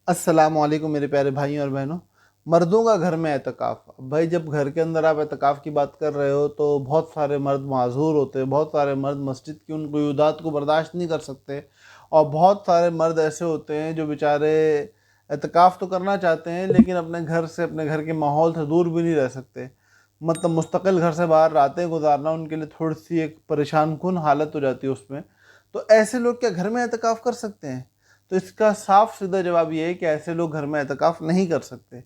السلام علیکم میرے پیارے بھائیوں اور بہنوں۔ مردوں کا گھر میں اعتکاف، بھائی جب گھر کے اندر آپ اعتکاف کی بات کر رہے ہو تو بہت سارے مرد معذور ہوتے ہیں، بہت سارے مرد مسجد کی ان قیودات کو برداشت نہیں کر سکتے، اور بہت سارے مرد ایسے ہوتے ہیں جو بیچارے اعتکاف تو کرنا چاہتے ہیں لیکن اپنے گھر سے، اپنے گھر کے ماحول سے دور بھی نہیں رہ سکتے، مطلب مستقل گھر سے باہر راتیں گزارنا ان کے لیے تھوڑی سی ایک پریشان کن حالت ہو جاتی ہے اس میں۔ تو ایسے لوگ کیا گھر میں اعتکاف کر سکتے ہیں؟ تو اس کا صاف سیدھا جواب یہ ہے کہ ایسے لوگ گھر میں اعتکاف نہیں کر سکتے۔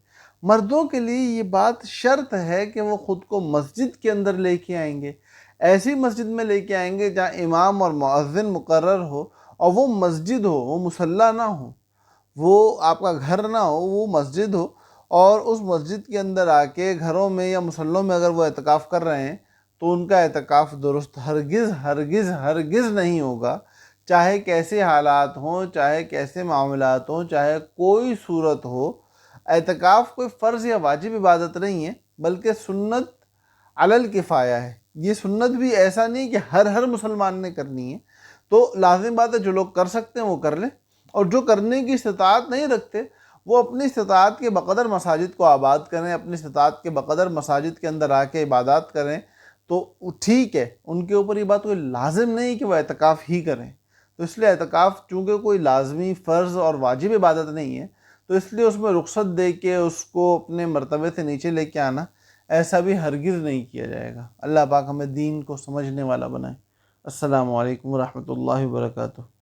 مردوں کے لیے یہ بات شرط ہے کہ وہ خود کو مسجد کے اندر لے کے آئیں گے، ایسی مسجد میں لے کے آئیں گے جہاں امام اور مؤذن مقرر ہو، اور وہ مسجد ہو، وہ مصلی نہ ہو، وہ آپ کا گھر نہ ہو، وہ مسجد ہو، اور اس مسجد کے اندر آ کے گھروں میں یا مسلوں میں اگر وہ اعتکاف کر رہے ہیں تو ان کا اعتکاف درست ہرگز ہرگز ہرگز نہیں ہوگا، چاہے کیسے حالات ہوں، چاہے کیسے معاملات ہوں، چاہے کوئی صورت ہو۔ اعتکاف کوئی فرض یا واجب عبادت نہیں ہے، بلکہ سنت علی الکفایہ ہے۔ یہ سنت بھی ایسا نہیں کہ ہر مسلمان نے کرنی ہے، تو لازم بات ہے جو لوگ کر سکتے ہیں وہ کر لیں، اور جو کرنے کی استطاعت نہیں رکھتے وہ اپنی استطاعت کے بقدر مساجد کو آباد کریں، اپنی استطاعت کے بقدر مساجد کے اندر آ کے عبادات کریں، تو ٹھیک ہے، ان کے اوپر یہ بات کوئی لازم نہیں کہ وہ اعتکاف ہی کریں۔ تو اس لیے اعتکاف چونکہ کوئی لازمی فرض اور واجب عبادت نہیں ہے، تو اس لیے اس میں رخصت دے کے اس کو اپنے مرتبے سے نیچے لے کے آنا ایسا بھی ہرگز نہیں کیا جائے گا۔ اللہ پاک ہمیں دین کو سمجھنے والا بنائے۔ السلام علیکم ورحمۃ اللہ وبرکاتہ۔